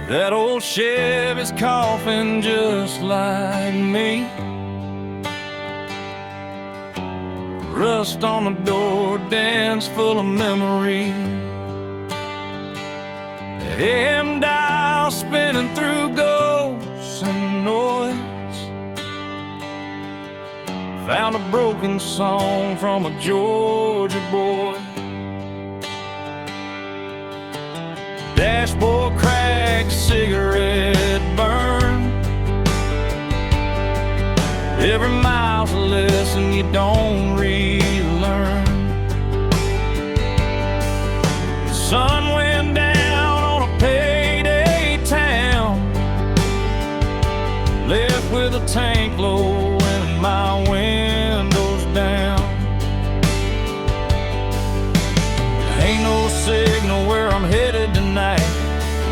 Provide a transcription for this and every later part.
That old Chevy's coughing just like me. Rust on the door, dance full of memory. AM dial spinning through ghosts and noise. Found a broken song from a Georgia boy. Dashboard crack, cigarette burn. Every mile's a lesson you don't relearn. The sun went down on a payday town, left with a tank low and my windows down. Ain't no signal where I'm headed tonight,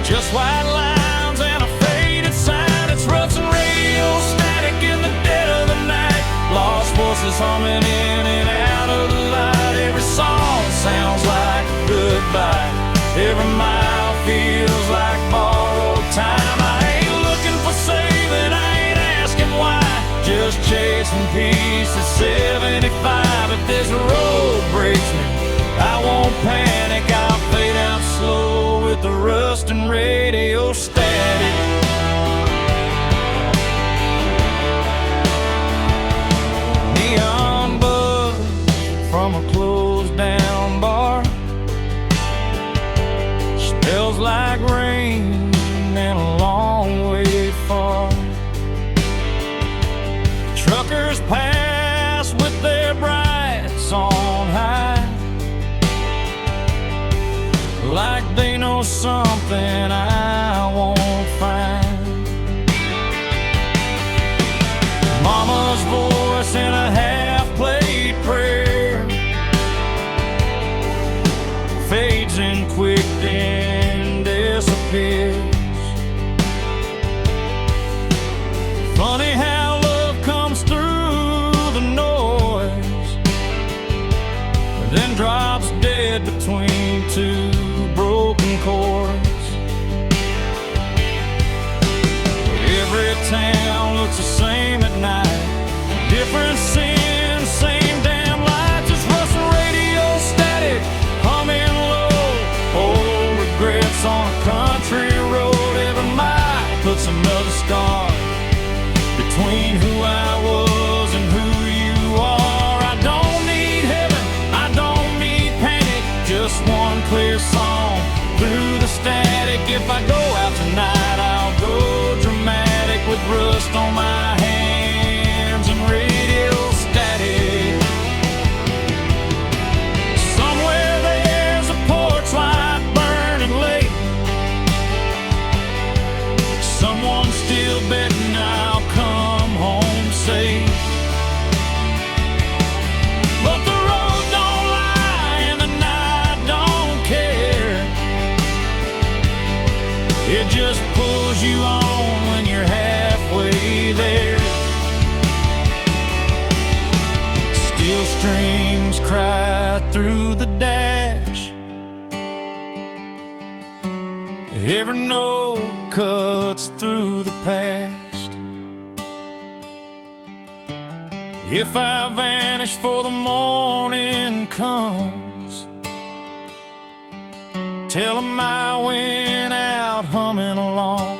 just white lines and a faded sign. It's Russian radio static in the dead of the night. Lost voices humming in and out of the light. Every song sounds like goodbye. Every mile feels like borrowed time. I ain't looking for saving, I ain't asking why. Just chasing peace at 75. If this road breaks me, I won't panic, I'll fade out slow with the rust and radio static. Neon buzz from a closed down bar, smells like rain and a long way far. Truckers pass with their brights on high, like they know something I won't find. Mama's voice in a half-played prayer fades in quick then disappears. Funny how love comes through the noise, then drops dead between two broken chords. Every town looks the same at night, different sins, same damn lights. It's Russian radio static, humming low. Old regrets on a country road. Every mile puts another scar between who I was and who you are. I don't need heaven, I don't need panic, just one clear song through the static. If I go out tonight, I'll go dramatic with rust on my hands and radio static. Somewhere there's a porch light burning late, someone still betting I'll come home safe. But the road don't lie and the night don't care. It just pulls you on when you're halfway there. Steel strings cry through the dash, every note cuts through the past. If I vanish for the morning comes, tell 'em I went out humming along.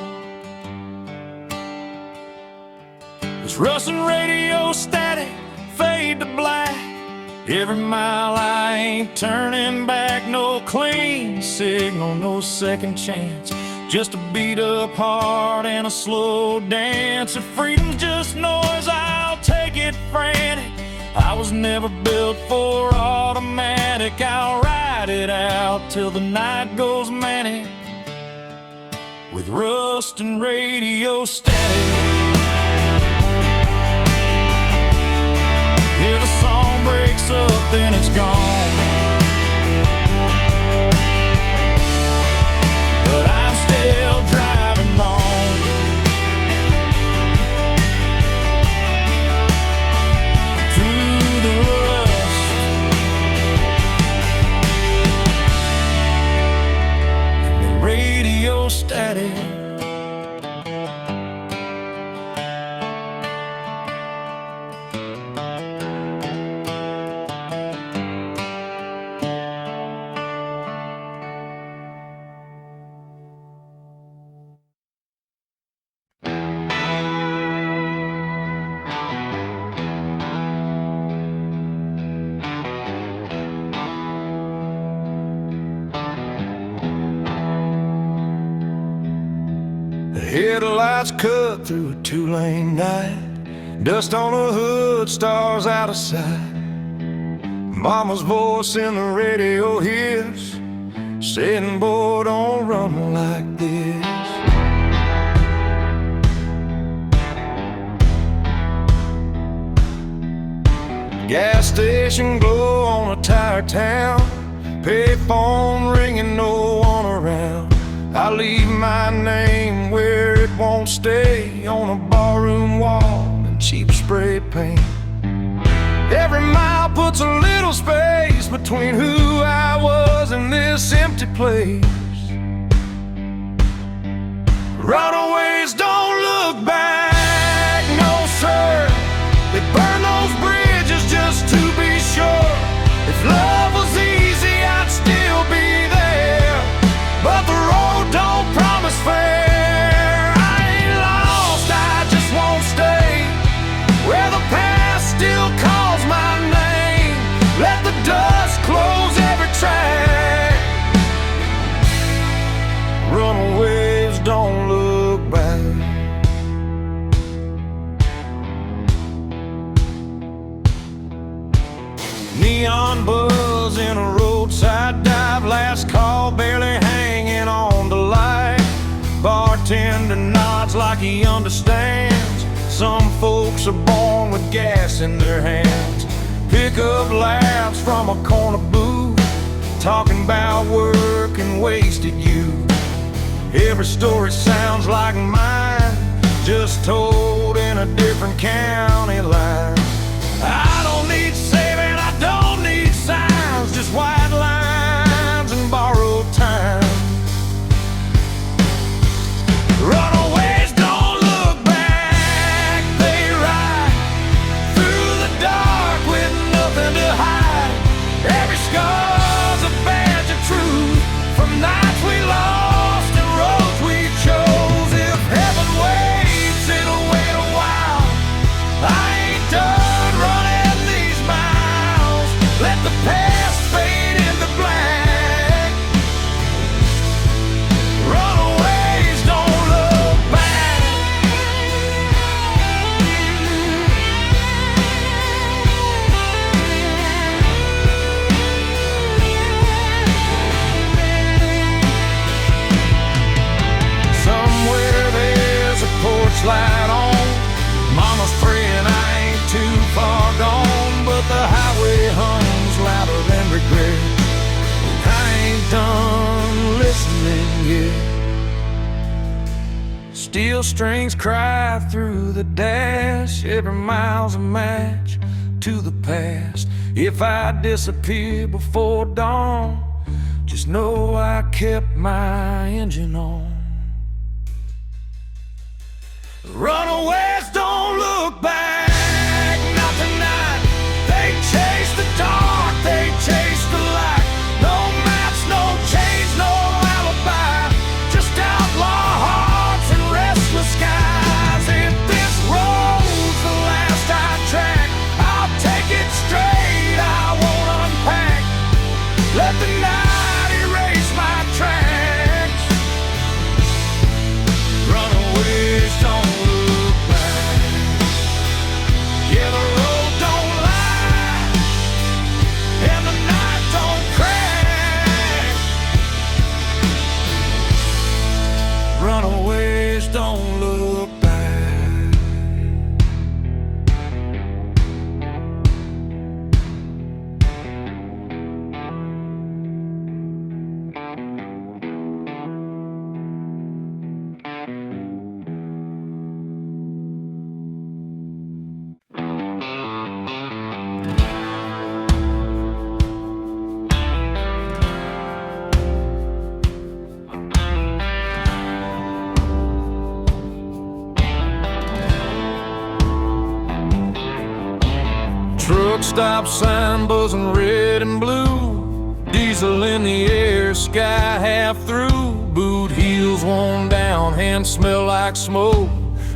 It's Russian radio static, fade to black. Every mile I ain't turning back. No clean signal, no second chance, just a beat up heart and a slow dance. If freedom's just noise, I'll take it frantic. I was never built for automatic. I'll ride it out till the night goes manic with rust and radio static. If a song breaks up, then it's gone, but I'm still driving on through the rust. The radio static. clouds cut through a two-lane night. Dust on the hood, stars out of sight. Mama's voice in the radio hears, saying, boy, don't run like this. Gas station glow on a tired town, payphone ringing, no one around. I leave my name where it won't stay, on a barroom wall in cheap spray paint. Every mile puts a little space between who I was and this empty place. Runaways don't look back, no sir. They burn those bridges just to be sure. If love was easy, I'd still be there, but the road don't promise fair. I ain't lost, I just won't stay where the past still calls my name. Let the dust close every track. Runaways don't look back. Neon buzz in a roadside dive, last call barely hanging on the light. Bartender nods like he understands. Some folks are born with gas in their hands. Pick up laughs from a corner booth, talking about work and wasted youth. Every story sounds like mine, just told in a different county line. I don't need saving, I don't need signs, just white lines and borrowed time. Runaways don't look back, they ride through the dark with nothing to hide. Every scar's a badge of truth, from nights we lost and roads we chose. If heaven waits, it'll wait a while. I ain't done running these miles. Let the past fade into black. Runaways don't look back. Somewhere there's a porch light on. Mama's praying I ain't too far gone, but the highway hums louder than regret. I ain't done listening yet. Steel strings cry through the dash. Every mile's a match to the past. If I disappear before dawn, just know I kept my engine on. Runaways don't look back, not tonight. They chase the dark, they chase the light. No maps, no chains, no alibi, just outlaw hearts and restless skies. If this road's the last I track, I'll take it straight, I won't unpack. Let the night erase my tracks. Runaways don't look back. Yeah, the road don't lie, and the night don't crack. Runaways don't look back. Truck stop sign buzzing red and blue, diesel in the air, sky half through. Boot heels worn down, hands smell like smoke.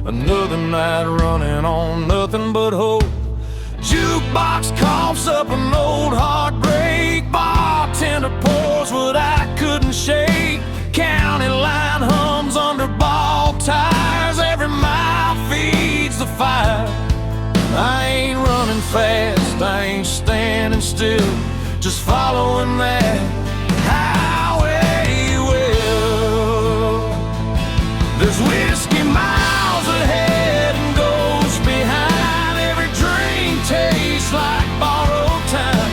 Another night running on nothing but hope. Jukebox coughs up an old heartbreak. Bartender pours what I couldn't shake. County line hums under ball tires, every mile feeds the fire. I ain't running fast, I ain't standing still, just following that highway will. There's whiskey miles ahead and ghosts behind. Every dream tastes like borrowed time.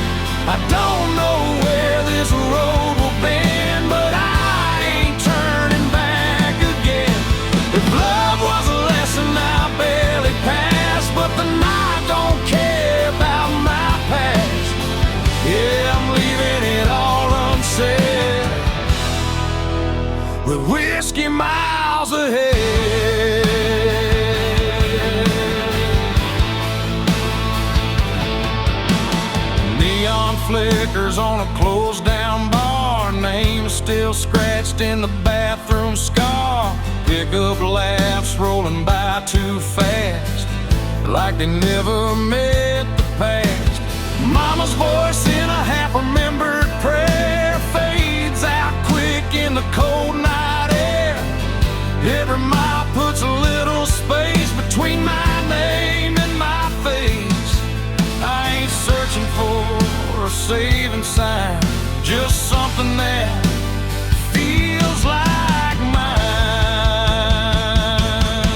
I don't know where this road will bend, but I ain't turning back again. If love was a lesson I barely passed, but the night don't care about my past. Yeah, I'm leaving it all unsaid, with whiskey miles ahead. Neon flickers on a closed down bar, name still scratched in the bathroom scar. Pickup laughs rolling by too fast, like they never met the past. Mama's voice in a half-remembered prayer fades out quick in the cold night air. Every mile puts a little space between my name and my face. I ain't searching for a saving sign, just something that feels like mine.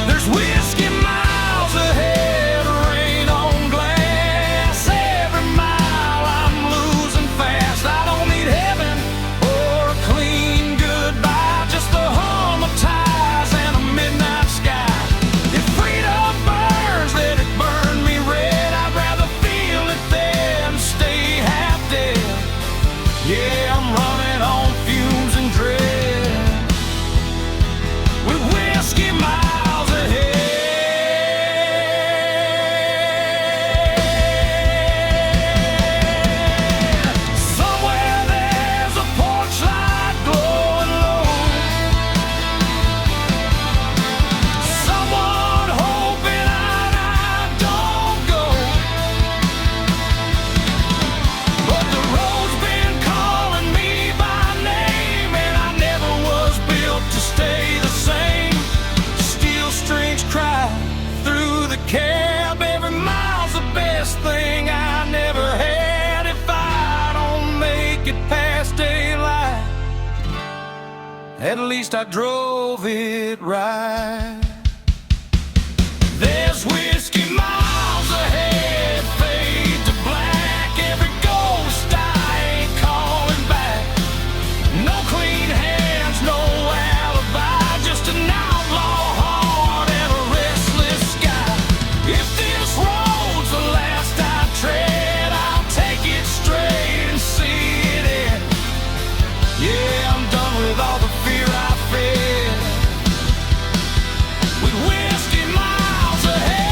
There's whiskey miles ahead, rain on glass. Every mile I'm losing fast. I don't need heaven or a clean goodbye, just a hum of tires and a midnight sky. If freedom burns, let it burn me red. I'd rather feel it than stay half dead. Yeah, I'm running on fumes and dread, with whiskey miles ahead. Somewhere there's a porch light glowing low, someone hoping I don't go. But the road's been calling me by name, and I never was built to stay the same. Steel strings cry through the cab. Every mile's the best thing I never had. If I don't make it past daylight, at least I drove it right. There's whiskey miles ahead, fade to black. Every ghost I ain't calling back. No clean hands, no alibi, just an outlaw heart and a restless sky. If this road's the last I tread, I'll take it straight and see it end. Yeah, I'm done with all the fear I fed, with whiskey miles ahead.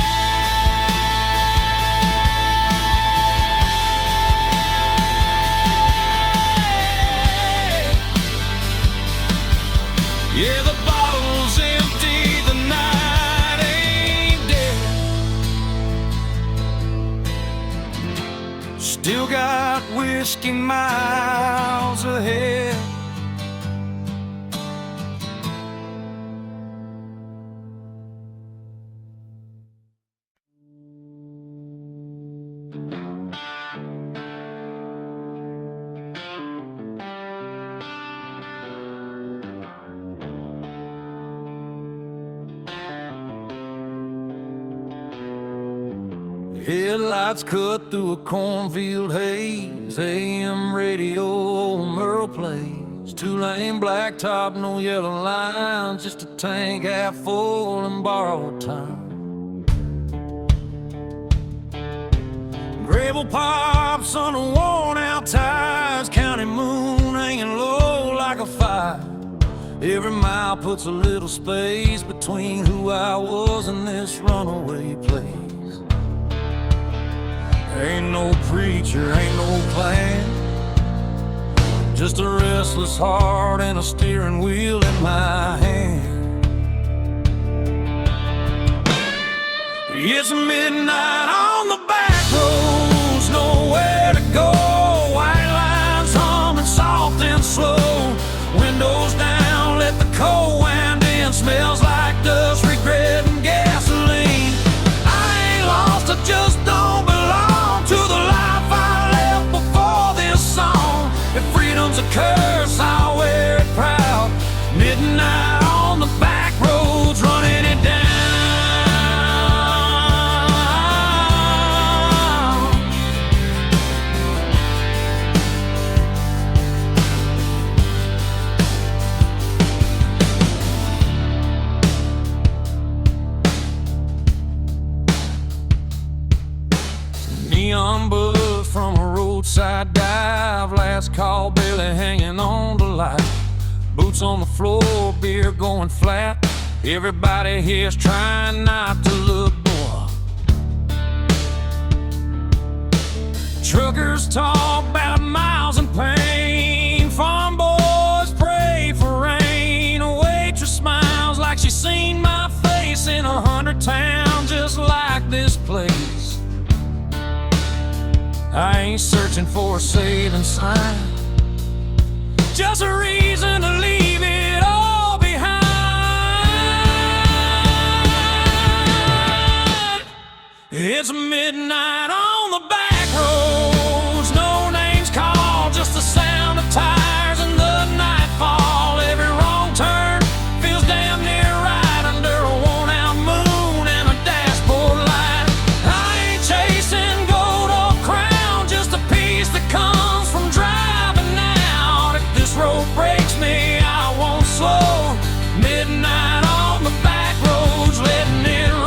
Yeah, the bottle's empty, the night ain't dead. Still got whiskey miles ahead. Headlights cut through a cornfield haze. AM radio, old Merle plays. Two-lane blacktop, no yellow lines, just a tank half full and borrowed time. Gravel pops on the worn-out tires, county moon hanging low like a fire. Every mile puts a little space between who I was and this runaway place. Ain't no preacher, ain't no plan, just a restless heart and a steering wheel in my hand. It's midnight on the back roads, nowhere to go. White lines humming soft and slow, windows down, let the cold wind in, smells like dust. Neon buzz from a roadside dive, last call barely hanging on to life. Boots on the floor, beer going flat. Everybody here's trying not to look poor. Truckers talk about miles and pain. Farm boys pray for rain. A waitress smiles like she's seen my face in 100 towns just like this place. I ain't searching for a saving sign, just a reason to leave it all behind. It's midnight on the back roads, no names called, just the sound of tires and the nightfall. Every wrong turn feels damn near right under a worn-out moon and a dashboard light. I ain't chasing gold or crown, just a piece that comes from driving out. If this road breaks me, I won't slow. Midnight on the back roads, letting it roll.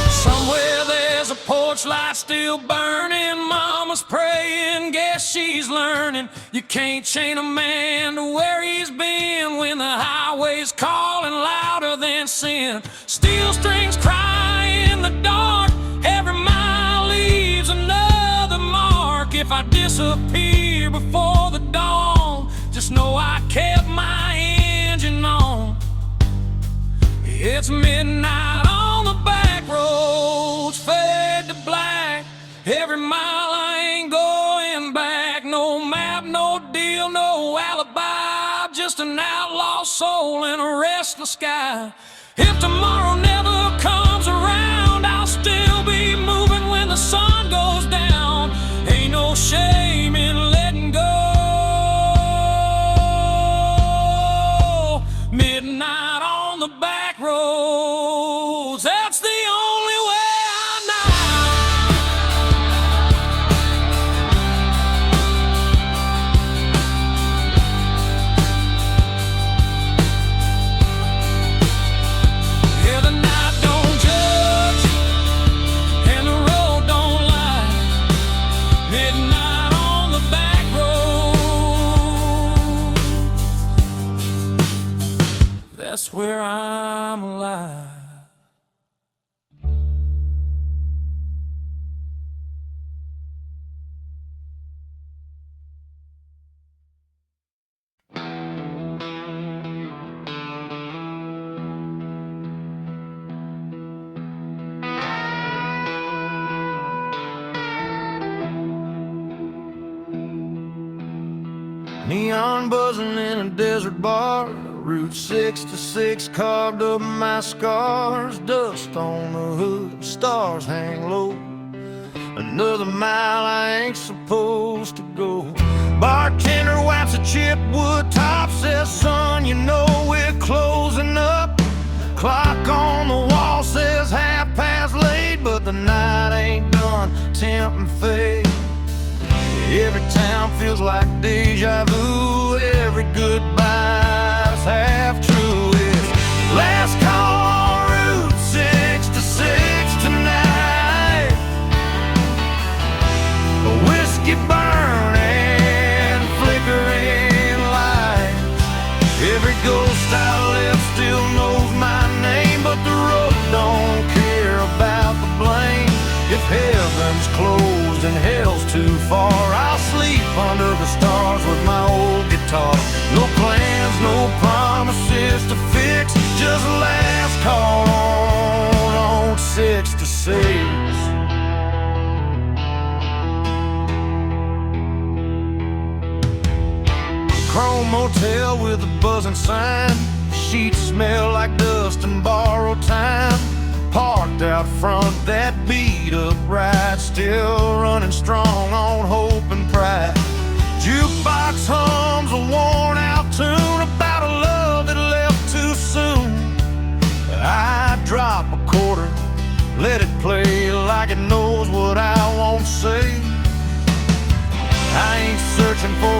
Somewhere there's a porch light still burning. Mama's praying, guess she's learning. You can't chain a man to where he's been when the highway's calling louder than sin. Steel strings cry in the dark, every mile leaves another mark. If I disappear before the dawn, just know I kept my engine on. It's midnight on the back roads, fade to black. Every mile I ain't going back. No map, no deal, no alibi. Just an outlaw soul in a restless sky. If tomorrow never comes around, I'll still be moving when the sun goes down. Ain't no shame in letting go. Midnight on the back roads, that's the only way I know. Yeah, the night don't judge and the road don't lie. Midnight on the back road, that's where I'm alive. Neon buzzing in a desert bar, Route 66 carved up my scars. Dust on the hood, stars hang low. Another mile I ain't supposed to go. Bartender wipes a chipped wood top, says, son, you know we're closing up. Clock on the wall says 8:30, but the night ain't done, temp and fade. Every town feels like deja vu. Every goodbye's half true. It's last call on Route 66 tonight. A whiskey burning, flickering lights. Every ghost I left still knows my name, but the road don't care about the blame. If heaven's closed and hell's too far, I'll sleep under the stars with my old guitar. No plans, no promises to fix, just last call on 66. Chrome motel with a buzzing sign. Sheets smell like dust and borrowed time. Parked out front, that beat up ride, still running strong on hope and pride. Jukebox hums a worn out tune about a love that left too soon. I drop a quarter, let it play like it knows what I won't say. I ain't searching for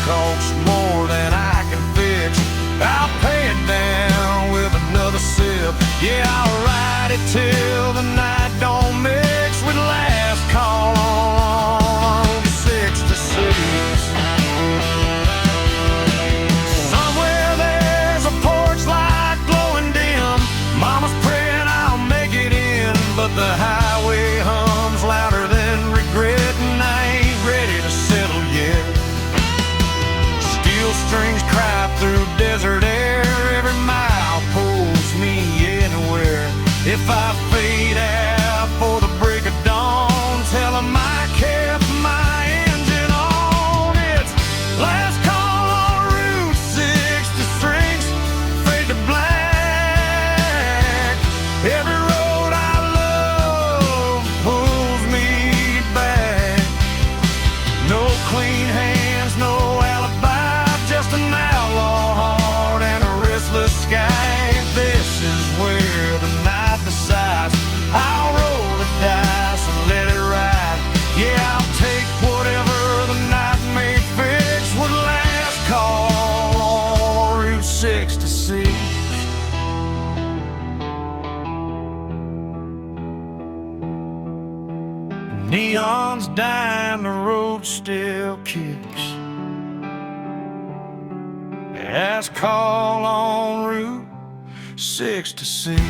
costs more than I can fix. I'll pay it down with another sip. Yeah, I'll ride it till the night don't mix with last call on 6 to 6. Somewhere there's a porch light glowing dim. Mama's praying I'll make it in, but the highway hums louder than regret, and I ain't ready to settle yet. Steel strings cry through desert air. Every mile pulls me anywhere. If I fade out for the break of dawn, tell 'em I kept my engine on. It's last call on Route 6. The strings fade to black. Every road I love pulls me back. No clean hands, no alibi, just an outlaw heart and a restless sky. This is where the night decides. I'll roll the dice and let it ride. Yeah, I'll take whatever the night may fix with last call on Route 6 to 6. Neon's dying, the road still kicks. Last call on Route 6 to 6.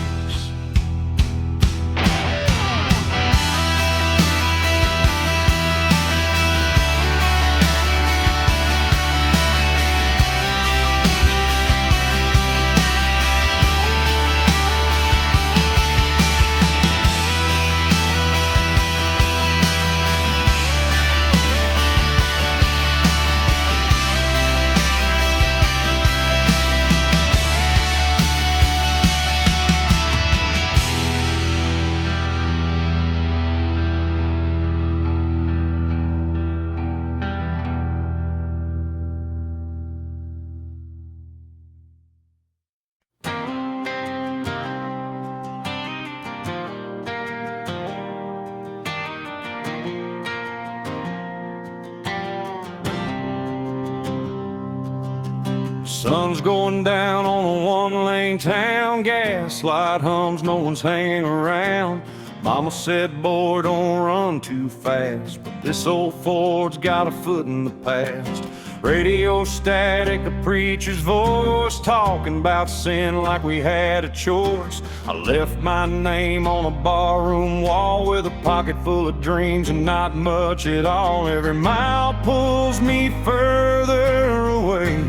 Sun's going down on a one-lane town. Gaslight hums, no one's hanging around. Mama said, boy, don't run too fast, but this old Ford's got a foot in the past. Radio static, a preacher's voice talking about sin like we had a choice. I left my name on a barroom wall with a pocket full of dreams and not much at all. Every mile pulls me further away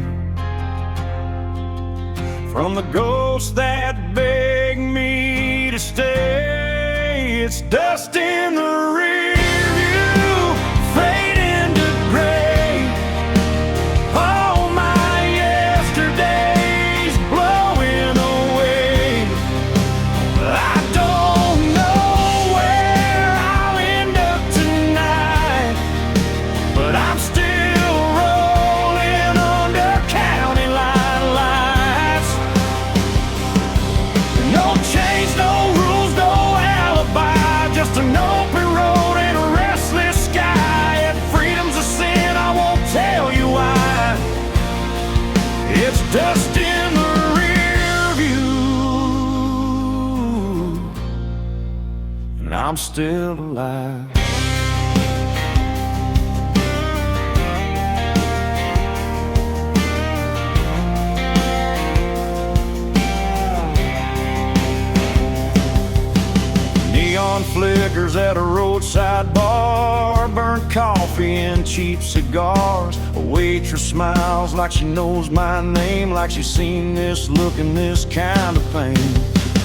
from the ghosts that beg me to stay. It's dust in the rear view, fading to gray. All my yesterdays blowing away. I don't know where I'll end up tonight, but I'm still rolling under county line lights. No chains, no rules, no alibi, just an open road and a restless sky. If freedom's a sin, I won't tell you why. It's dust in the rear view, and I'm still alive. Neon flickers at a roadside bar, burnt coffee and cheap cigars. A waitress smiles like she knows my name, like she's seen this look and this kind of pain.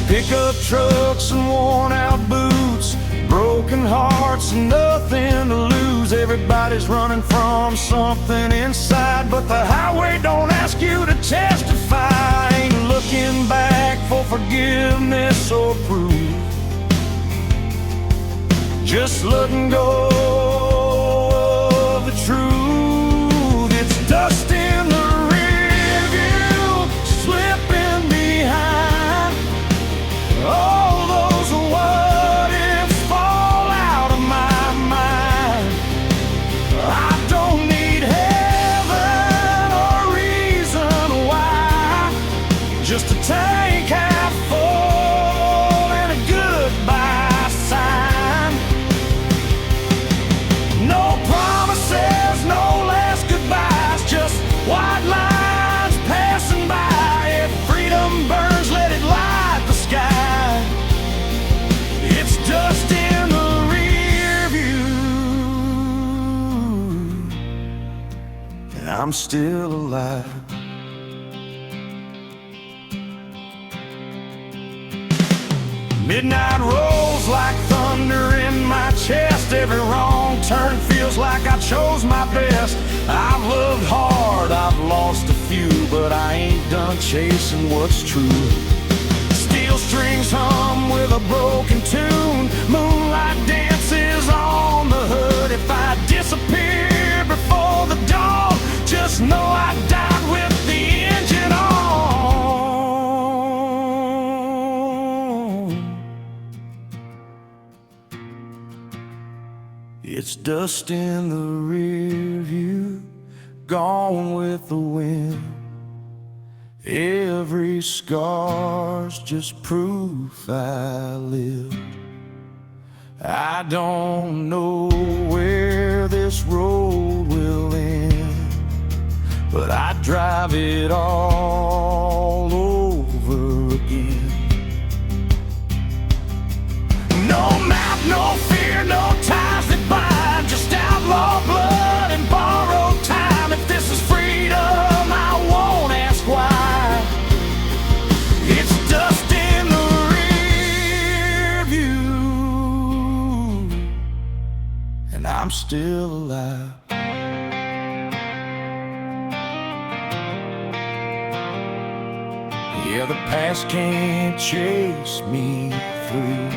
Pickup trucks and worn out boots, broken hearts and nothing to lose. Everybody's running from something inside, but the highway don't ask you to testify. Ain't looking back for forgiveness or proof, just letting go of the truth. It's dust in the rear view, slipping behind. All those what ifs fall out of my mind. I don't need heaven and I'm still alive. Midnight rolls like thunder in my chest. Every wrong turn feels like I chose my best. I've loved hard, I've lost a few, but I ain't done chasing what's true. Steel strings hum with a broken tune. Moonlight dances on the hood. If I disappear before the dawn, just know I died with the engine on. It's dust in the rear view, gone with the wind. Every scar's just proof I live. I don't know where this road will end, but I drive it all over again. No map, no fear, no ties that bind, just outlaw blood and borrowed time. If this is freedom, I won't ask why. It's dust in the rear view, and I'm still alive. Yeah, the past can't chase me through.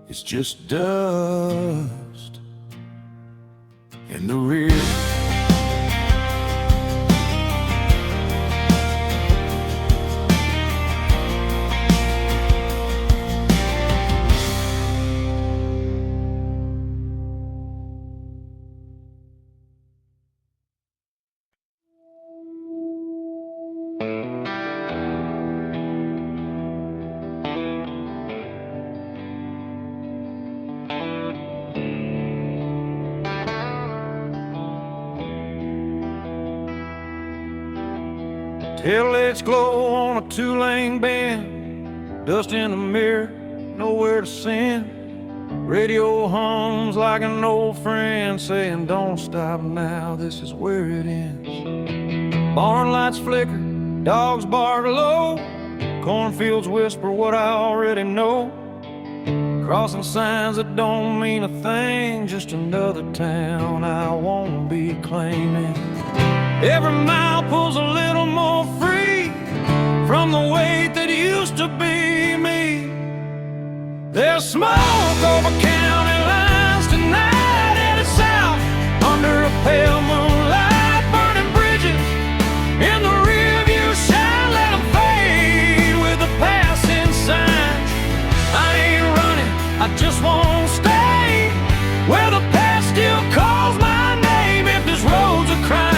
It's just dust in the rear. Taillights glow on a two-lane bend, dust in the mirror, nowhere to send. Radio hums like an old friend saying, don't stop now, this is where it ends. Barn lights flicker, dogs bark low, cornfields whisper what I already know. Crossing signs that don't mean a thing, just another town I won't be claiming. Every mile pulls a little more free from the weight that used to be me. There's smoke over county lines tonight, headed south under a pale moonlight. Burning bridges in the rearview shine, let them fade with the passing signs. I ain't running, I just won't stay where the past still calls my name. If this road's a crime,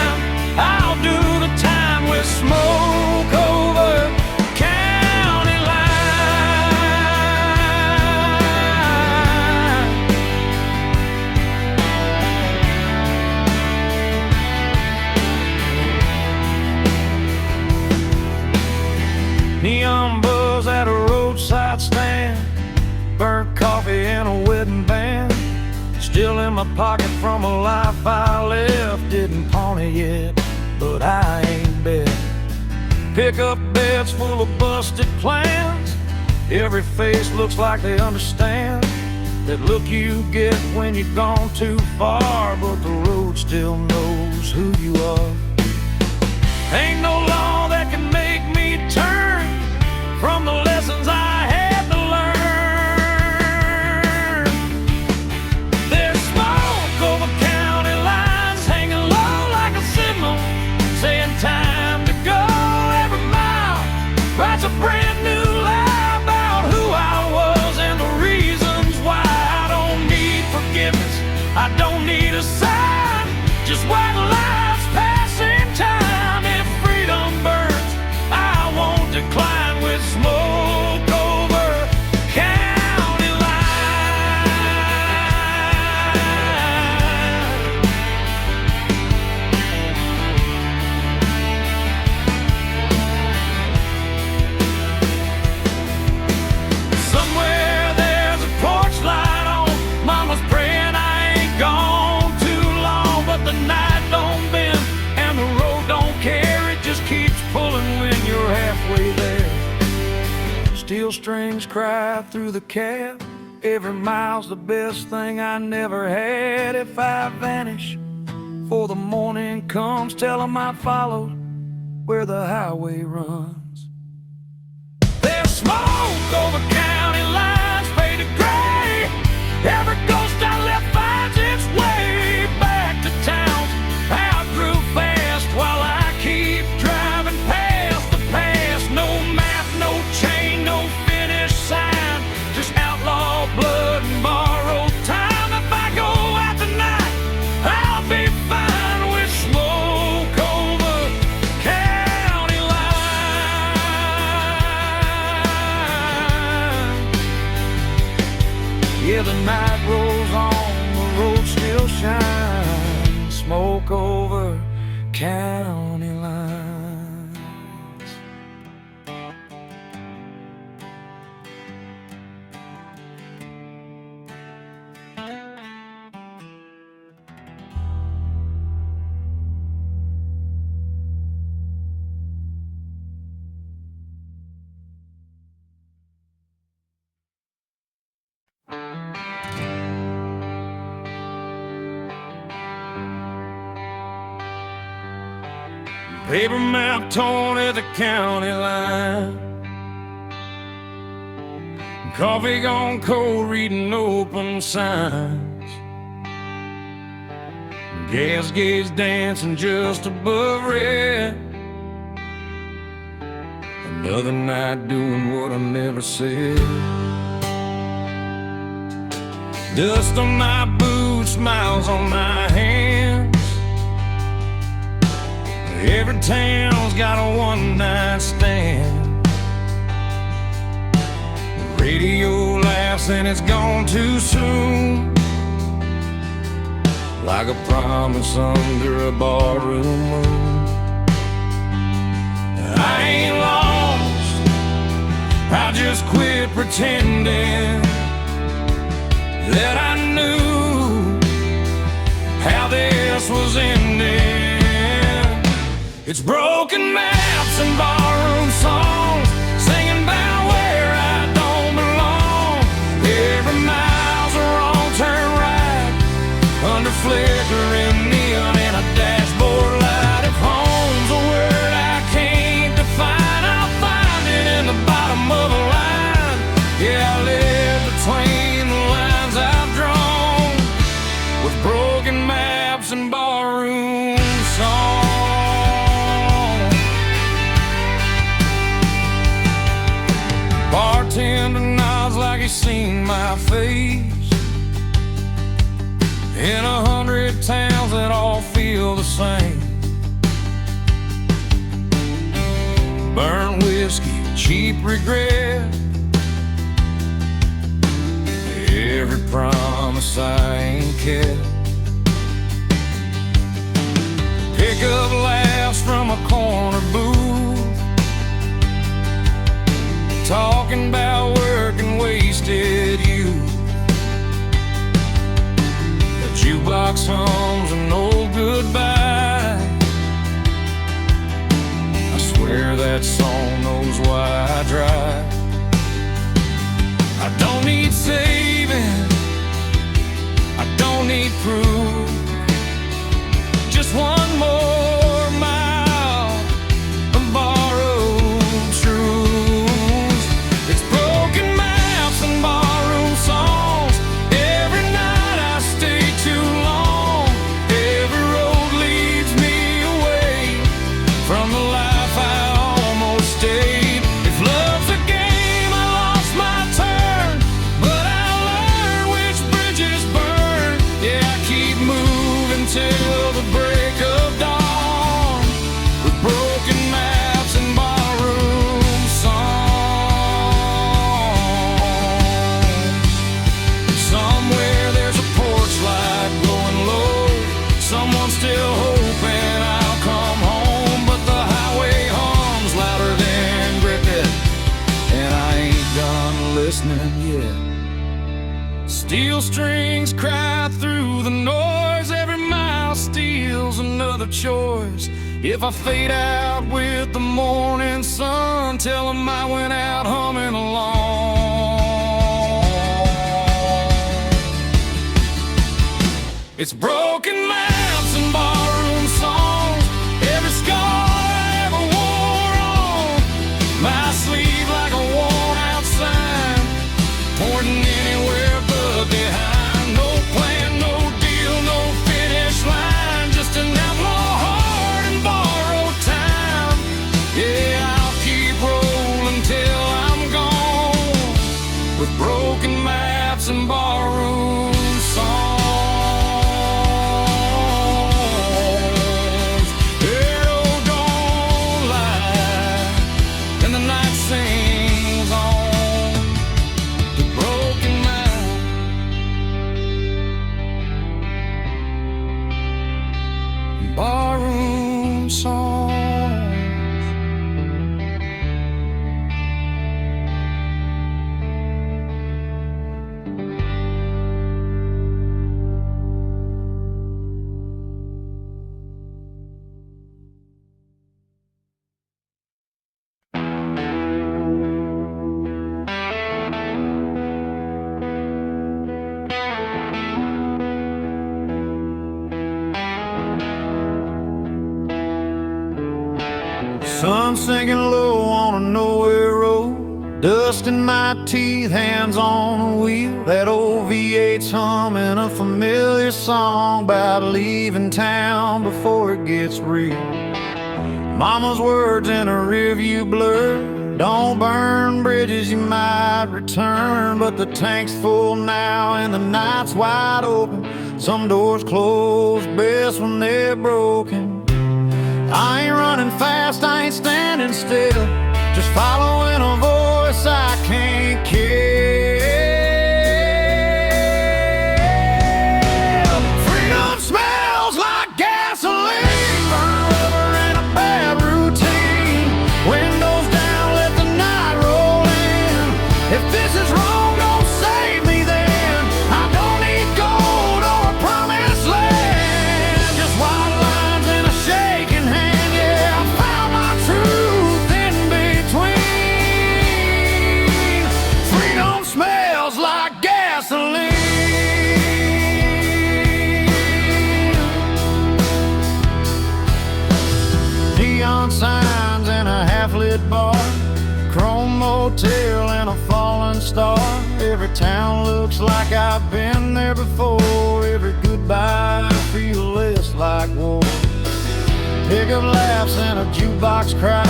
I'll do the time with smoke over county line. Neon buzz at a roadside stand, burnt coffee and a wedding band, still in my pocket from a life I left. Didn't pawn it yet, but I ain't bet. Pickup beds full of busted plans, every face looks like they understand that look you get when you've gone too far, but the road still knows who you are. Ain't no law that can make me turn from the lessons I had to learn. There's smoke over county lines, hanging low like a signal, saying time to go. Every mile writes a brand new lie about who I was and the reasons why. I don't need forgiveness, I don't need a sign, just white lies passing time. If freedom burns, I won't decline with smoke over county line. Somewhere there's a porch light on, mama's praying I ain't gone too long, but the night don't bend and the road don't care. It just keeps pulling when you're halfway there. Steel strings cry through the cab. Every mile's the best thing I never had. If I vanish before the morning comes, tell 'em I followed where the highway runs. There's smoke over county lines, faded gray. Every ghost I left finds its way back to town. I grew fast while I keep driving past the past. No map, no chain, no finish sign, just outlaw blood and borrowed time. If I go out tonight, I'll be fine with smoke over county line. Yeah, the night rolls on, the road still shines. Smoke over county lines. Paper map torn at the county line. Coffee gone cold, reading open signs. Gas gauge dancing just above red. Another night doing what I never said. Dust on my boots, smiles on my hands. Every town's got a one-night stand. The radio laughs and it's gone too soon, like a promise under a barroom moon. I ain't lost, I just quit pretending that I knew how this was ending. It's broken maps and barroom songs, singing about where I don't belong. Every mile's a wrong turn right, under flickering neon and a dashboard light. If home's a word I can't define, I'll find it in the bottom of a line. Yeah, I live between the lines I've drawn, with broken maps and barroom songs. Bartender nods like he's seen my face in 100 towns that all feel the same. Burnt whiskey, cheap regret, every promise I ain't kept. Pick up laughs from a corner booth, talking about work and wasted youth. The jukebox hums an old goodbye. I swear that song knows why I drive. I don't need saving, I don't need proof, just one more mile of borrowed truth. It's broken maps and barroom songs. Every night I stay too long. Every road leads me away from the life I almost stayed. If love's a game, I lost my turn, but I learned which bridges burn. Yeah, I keep moving till the break of dawn, with broken maps and barroom songs. Somewhere there's a porch light glowing low, someone still hoping I'll come home. But the highway hums louder than cricket, and I ain't done listening yet. Steel strings cry through the noise. other choice. If I fade out with the morning sun, tell 'em I went out humming along. It's broken maps and barroom songs, every scar I ever wore on my sleeve like a worn-out sign, pointing anywhere but behind. No plan, no deal, no finish line, just an outlaw heart and borrowed time. Yeah, I'll keep rolling till I'm gone, with broken maps and barroom songs. Barroom songs. Sun sinking low on a nowhere road, dust in my teeth, hands on the wheel. That old V8's humming a familiar song about leaving town before it gets real. Mama's words in a rearview blur, don't burn bridges, you might return. But the tank's full now and the night's wide open. Some doors close best when they're broken. I ain't running fast, I ain't standing still, just following a voice I can't kill. Freedom smells like gasoline, burn rubber and a bad routine. Windows down, let the night roll in. If this is wrong, don't save me then. I don't need gold or a promised land, just white lines and a shaking hand. Neon signs in a half-lit bar, chrome motel and a fallen star. Every town looks like I've been there before. Every goodbye feels less like war. Pickup laughs and a jukebox cry,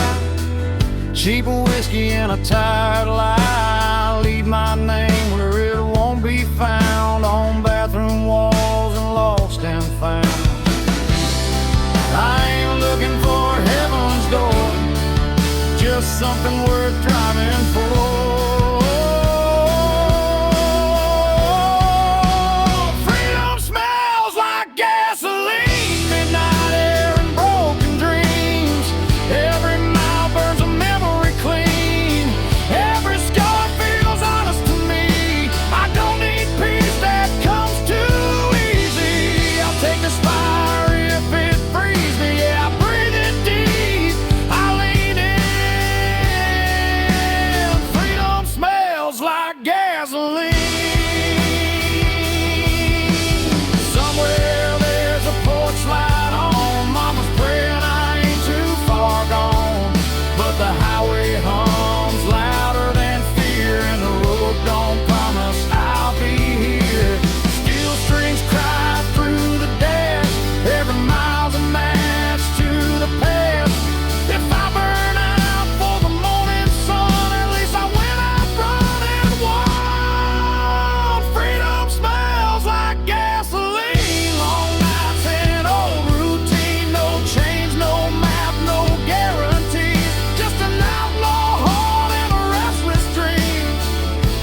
cheap whiskey and a tired lie. Leave my name where it won't be found, on bathroom walls and lost and found. I ain't looking for heaven's door, just something worth driving for. Freedom smells like gasoline, midnight air and broken dreams. Every mile burns a memory clean, every scar feels honest to me. I don't need peace that comes too easy. I'll take this fire if it frees me. Yeah, I breathe it deep, I lean in. Freedom smells like gasoline. Somewhere there's a porch light on, mama's praying I ain't too far gone. But the highway hums louder than fear, and the road don't promise I'll be here. Steel strings cry through the dash, every mile's a match to the past. If I burn out for the morning sun, at least I went out running wild. Freedom smells like gasoline, long nights and old routine. No change, no map, no guarantees, just an outlaw heart and a restless dream.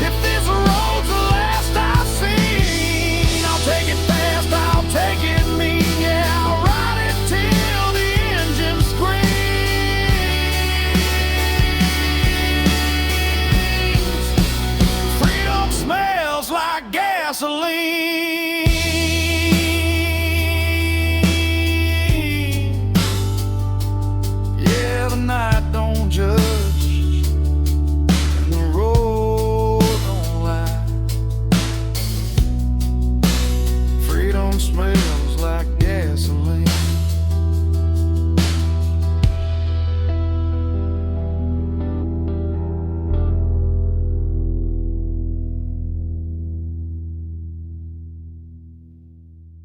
If this road's the last I've seen, I'll take it fast, I'll take it mean. Yeah, I'll ride it till the engine screams. Freedom smells like gasoline.